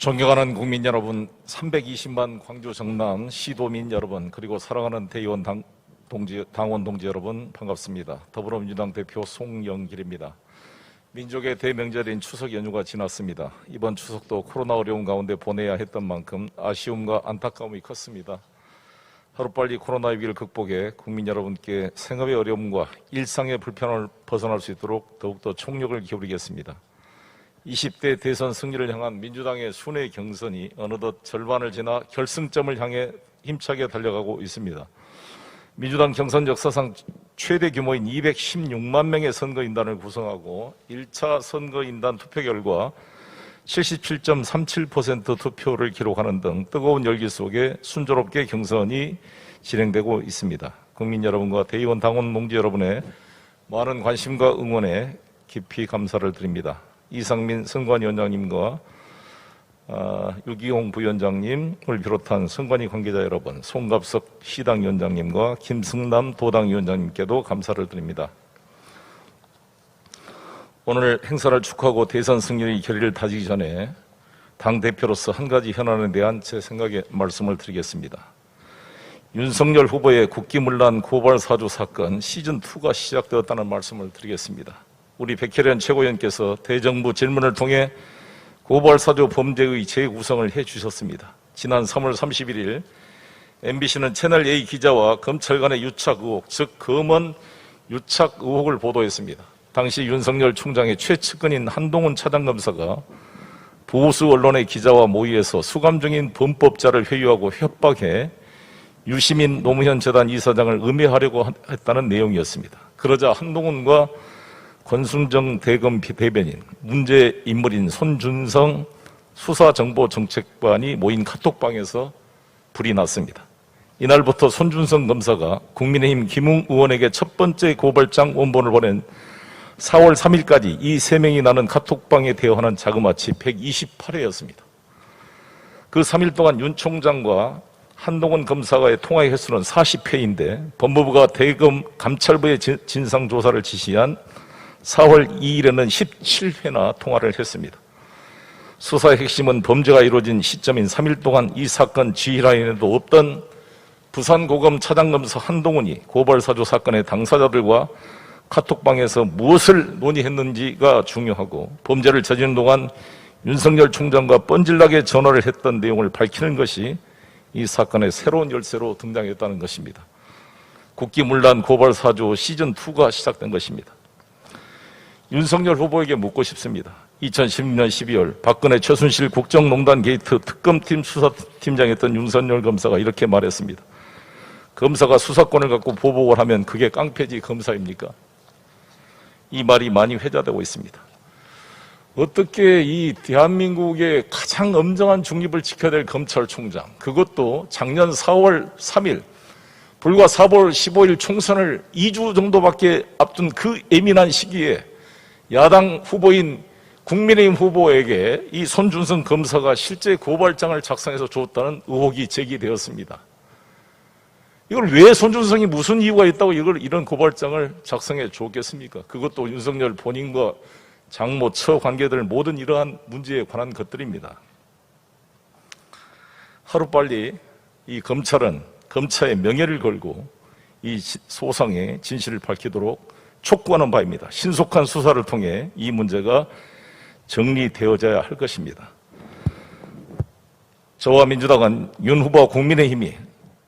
존경하는 국민 여러분, 320만 광주 정남 시도민 여러분, 그리고 사랑하는 대의원 당원 동지 여러분, 반갑습니다. 더불어민주당 대표 송영길입니다. 민족의 대명절인 추석 연휴가 지났습니다. 이번 추석도 코로나 어려운 가운데 보내야 했던 만큼 아쉬움과 안타까움이 컸습니다. 하루빨리 코로나 위기를 극복해 국민 여러분께 생업의 어려움과 일상의 불편을 벗어날 수 있도록 더욱더 총력을 기울이겠습니다. 20대 대선 승리를 향한 민주당의 순회 경선이 어느덧 절반을 지나 결승점을 향해 힘차게 달려가고 있습니다. 민주당 경선 역사상 최대 규모인 216만 명의 선거인단을 구성하고 1차 선거인단 투표 결과 77.37% 투표를 기록하는 등 뜨거운 열기 속에 순조롭게 경선이 진행되고 있습니다. 국민 여러분과 대의원 당원 동지 여러분의 많은 관심과 응원에 깊이 감사를 드립니다. 이상민 선관위원장님과 유기홍 부위원장님을 비롯한 선관위 관계자 여러분, 송갑석 시당위원장님과 김승남 도당위원장님께도 감사를 드립니다. 오늘 행사를 축하하고 대선 승리의 결의를 다지기 전에 당대표로서 한 가지 현안에 대한 제 생각의 말씀을 드리겠습니다. 윤석열 후보의 국기문란 고발 사주 사건 시즌2가 시작되었다는 말씀을 드리겠습니다. 우리 백혜련 최고위원께서 대정부 질문을 통해 고발사주 범죄의 재구성을 해주셨습니다. 지난 3월 31일 MBC는 채널A 기자와 검찰 간의 유착 의혹, 즉 검언 유착 의혹을 보도했습니다. 당시 윤석열 총장의 최측근인 한동훈 차장검사가 보수 언론의 기자와 모의해서 수감 중인 범법자를 회유하고 협박해 유시민 노무현 재단 이사장을 음해하려고 했다는 내용이었습니다. 그러자 한동훈과 권순정 대검 대변인, 문제 인물인 손준성 수사정보정책관이 모인 카톡방에서 불이 났습니다. 이날부터 손준성 검사가 국민의힘 김웅 의원에게 첫 번째 고발장 원본을 보낸 4월 3일까지 이 3명이 나눈 카톡방에 대화하는 자그마치 128회였습니다. 그 3일 동안 윤 총장과 한동훈 검사와의 통화의 횟수는 40회인데 법무부가 대검 감찰부의 진상조사를 지시한 4월 2일에는 17회나 통화를 했습니다. 수사의 핵심은 범죄가 이루어진 시점인 3일 동안 이 사건 지휘라인에도 없던 부산고검 차장검사 한동훈이 고발사주 사건의 당사자들과 카톡방에서 무엇을 논의했는지가 중요하고 범죄를 저지른 동안 윤석열 총장과 뻔질나게 전화를 했던 내용을 밝히는 것이 이 사건의 새로운 열쇠로 등장했다는 것입니다. 국기문란 고발사주 시즌2가 시작된 것입니다. 윤석열 후보에게 묻고 싶습니다. 2016년 12월 박근혜 최순실 국정농단 게이트 특검팀 수사팀장이었던 윤석열 검사가 이렇게 말했습니다. 검사가 수사권을 갖고 보복을 하면 그게 깡패지 검사입니까? 이 말이 많이 회자되고 있습니다. 어떻게 이 대한민국의 가장 엄정한 중립을 지켜야 될 검찰총장, 그것도 작년 4월 3일 불과 4월 15일 총선을 2주 정도밖에 앞둔 그 예민한 시기에 야당 후보인 국민의힘 후보에게 이 손준성 검사가 실제 고발장을 작성해서 줬다는 의혹이 제기되었습니다. 이걸 왜 손준성이 무슨 이유가 있다고 이런 고발장을 작성해 줬겠습니까? 그것도 윤석열 본인과 장모, 처 관계들 모든 이러한 문제에 관한 것들입니다. 하루빨리 이 검찰은 검찰의 명예를 걸고 이 소상의 진실을 밝히도록 촉구하는 바입니다. 신속한 수사를 통해 이 문제가 정리되어져야 할 것입니다. 저와 민주당은 윤 후보와 국민의힘이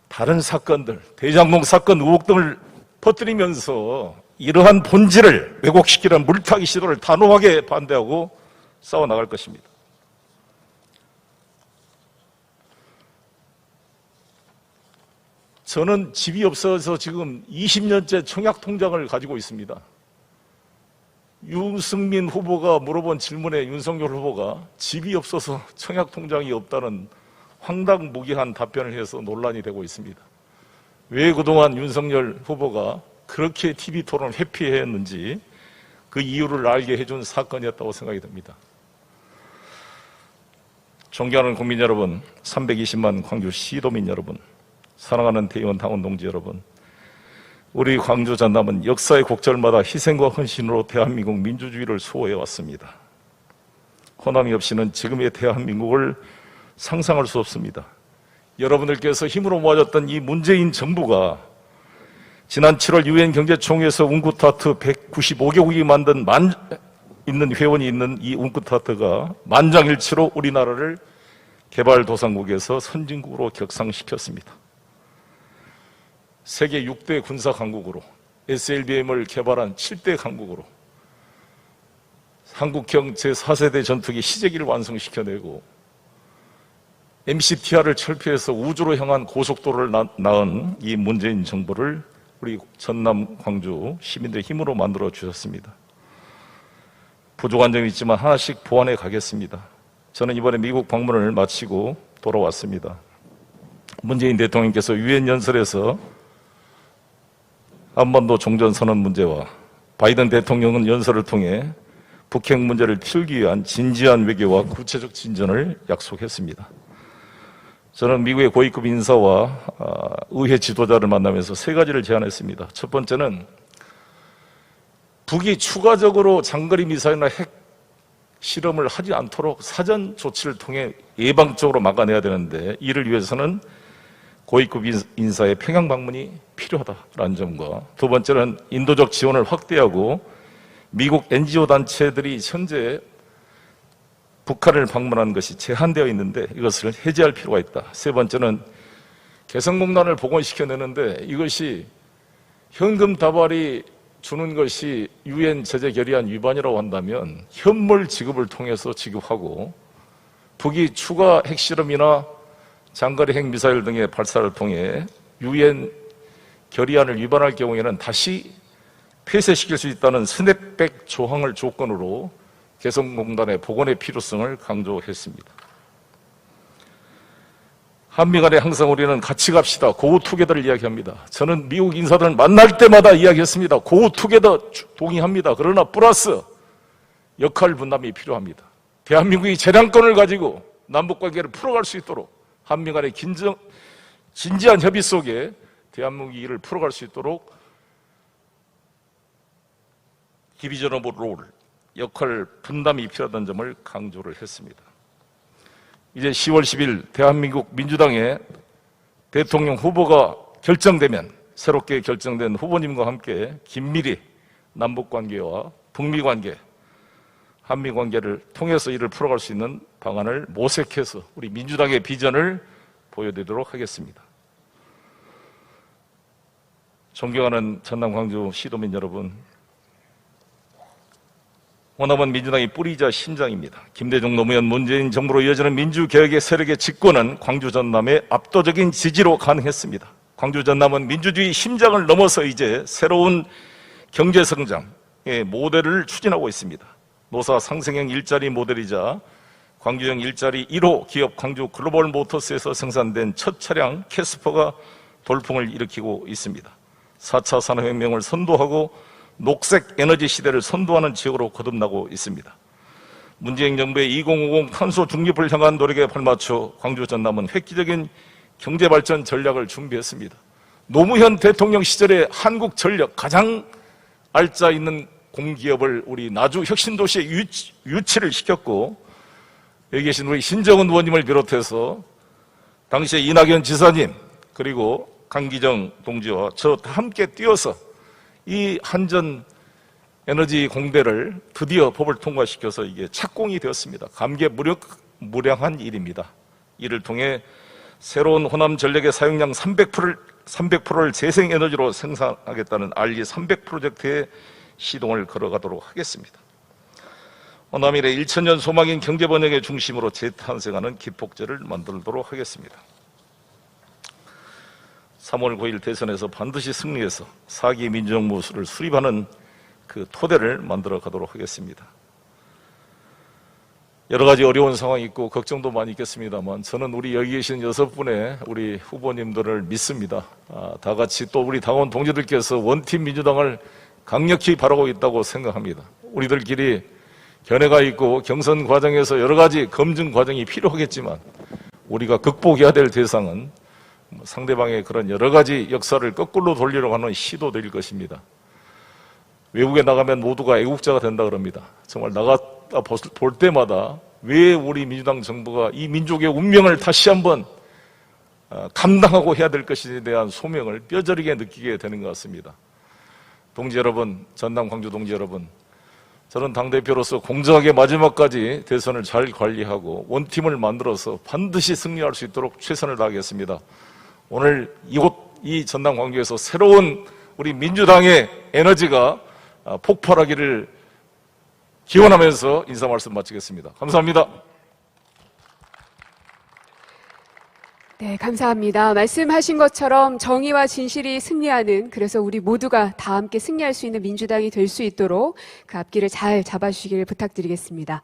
다른 사건들, 대장동 사건 의혹 등을 퍼뜨리면서 이러한 본질을 왜곡시키는 물타기 시도를 단호하게 반대하고 싸워나갈 것입니다. 저는 집이 없어서 지금 20년째 청약통장을 가지고 있습니다. 유승민 후보가 물어본 질문에 윤석열 후보가 집이 없어서 청약통장이 없다는 황당무계한 답변을 해서 논란이 되고 있습니다. 왜 그동안 윤석열 후보가 그렇게 TV토론을 회피했는지 그 이유를 알게 해준 사건이었다고 생각이 듭니다. 존경하는 국민 여러분, 320만 광주 시도민 여러분, 사랑하는 대의원 당원 동지 여러분, 우리 광주 전남은 역사의 곡절마다 희생과 헌신으로 대한민국 민주주의를 수호해 왔습니다. 호남이 없이는 지금의 대한민국을 상상할 수 없습니다. 여러분들께서 힘으로 모아졌던 이 문재인 정부가 지난 7월 유엔 경제총회에서 웅크타트 195개국이 만든 있는 회원이 있는 이 웅크타트가 만장일치로 우리나라를 개발도상국에서 선진국으로 격상시켰습니다. 세계 6대 군사 강국으로, SLBM을 개발한 7대 강국으로, 한국형 제4세대 전투기 시제기를 완성시켜내고 MCTR을 철폐해서 우주로 향한 고속도로를 낳은 이 문재인 정부를 우리 전남, 광주 시민들의 힘으로 만들어 주셨습니다. 부족한 점이 있지만 하나씩 보완해 가겠습니다. 저는 이번에 미국 방문을 마치고 돌아왔습니다. 문재인 대통령께서 유엔 연설에서 한반도 종전선언 문제와 바이든 대통령은 연설을 통해 북핵 문제를 풀기 위한 진지한 외교와 구체적 진전을 약속했습니다. 저는 미국의 고위급 인사와 의회 지도자를 만나면서 세 가지를 제안했습니다. 첫 번째는 북이 추가적으로 장거리 미사일이나 핵 실험을 하지 않도록 사전 조치를 통해 예방적으로 막아내야 되는데 이를 위해서는 고위급 인사의 평양 방문이 필요하다라는 점과 두 번째는 인도적 지원을 확대하고 미국 NGO 단체들이 현재 북한을 방문하는 것이 제한되어 있는데 이것을 해제할 필요가 있다. 세 번째는 개성공단을 복원시켜내는데 이것이 현금 다발이 주는 것이 유엔 제재 결의안 위반이라고 한다면 현물 지급을 통해서 지급하고 북이 추가 핵실험이나 장거리 핵미사일 등의 발사를 통해 유엔 결의안을 위반할 경우에는 다시 폐쇄시킬 수 있다는 스냅백 조항을 조건으로 개성공단의 복원의 필요성을 강조했습니다. 한미 간에 항상 우리는 같이 갑시다, 고투게더를 이야기합니다. 저는 미국 인사들을 만날 때마다 이야기했습니다. 고투게더 동의합니다. 그러나 플러스 역할 분담이 필요합니다. 대한민국이 재량권을 가지고 남북관계를 풀어갈 수 있도록 한미 간의 진지한 협의 속에 대한민국이 이를 풀어갈 수 있도록 디비전 오브 롤, 역할 분담이 필요하다는 점을 강조를 했습니다. 이제 10월 10일 대한민국 민주당의 대통령 후보가 결정되면 새롭게 결정된 후보님과 함께 긴밀히 남북관계와 북미관계, 한미관계를 통해서 이를 풀어갈 수 있는 방안을 모색해서 우리 민주당의 비전을 보여드리도록 하겠습니다. 존경하는 전남, 광주 시도민 여러분, 호남은 민주당의 뿌리이자 심장입니다. 김대중, 노무현, 문재인 정부로 이어지는 민주개혁의 세력의 집권은 광주 전남의 압도적인 지지로 가능했습니다. 광주 전남은 민주주의 심장을 넘어서 이제 새로운 경제성장의 모델을 추진하고 있습니다. 노사 상생형 일자리 모델이자 광주형 일자리 1호 기업 광주 글로벌 모터스에서 생산된 첫 차량 캐스퍼가 돌풍을 일으키고 있습니다. 4차 산업혁명을 선도하고 녹색 에너지 시대를 선도하는 지역으로 거듭나고 있습니다. 문재인 정부의 2050 탄소 중립을 향한 노력에 발맞춰 광주 전남은 획기적인 경제발전 전략을 준비했습니다. 노무현 대통령 시절에 한국전력 가장 알짜 있는 공기업을 우리 나주 혁신도시에 유치를 시켰고, 여기 계신 우리 신정은 의원님을 비롯해서 당시에 이낙연 지사님 그리고 강기정 동지와 저 다 함께 뛰어서 이 한전 에너지 공대를 드디어 법을 통과시켜서 이게 착공이 되었습니다. 감개무량한 일입니다. 이를 통해 새로운 호남 전력의 사용량 300%를 재생에너지로 생산하겠다는 RE300 프로젝트의 시동을 걸어가도록 하겠습니다. 호남 일의 1000년 소망인 경제번영의 중심으로 재탄생하는 기폭제를 만들도록 하겠습니다. 3월 9일 대선에서 반드시 승리해서 4기 민주정부를 수립하는 그 토대를 만들어 가도록 하겠습니다. 여러 가지 어려운 상황이 있고 걱정도 많이 있겠습니다만 저는 우리 여기 계신 6분의 우리 후보님들을 믿습니다. 다 같이 또 우리 당원 동지들께서 원팀 민주당을 강력히 바라고 있다고 생각합니다. 우리들끼리 견해가 있고 경선 과정에서 여러 가지 검증 과정이 필요하겠지만 우리가 극복해야 될 대상은 상대방의 그런 여러 가지 역사를 거꾸로 돌리려고 하는 시도들일 것입니다. 외국에 나가면 모두가 애국자가 된다 그럽니다. 정말 나갔다 볼 때마다 왜 우리 민주당 정부가 이 민족의 운명을 다시 한번 감당하고 해야 될 것에 대한 소명을 뼈저리게 느끼게 되는 것 같습니다. 동지 여러분, 전남 광주 동지 여러분, 저는 당대표로서 공정하게 마지막까지 대선을 잘 관리하고 원팀을 만들어서 반드시 승리할 수 있도록 최선을 다하겠습니다. 오늘 이 전남 광주에서 새로운 우리 민주당의 에너지가 폭발하기를 기원하면서 인사 말씀 마치겠습니다. 감사합니다. 네, 감사합니다. 말씀하신 것처럼 정의와 진실이 승리하는, 그래서 우리 모두가 다 함께 승리할 수 있는 민주당이 될 수 있도록 그 앞길을 잘 잡아주시기를 부탁드리겠습니다.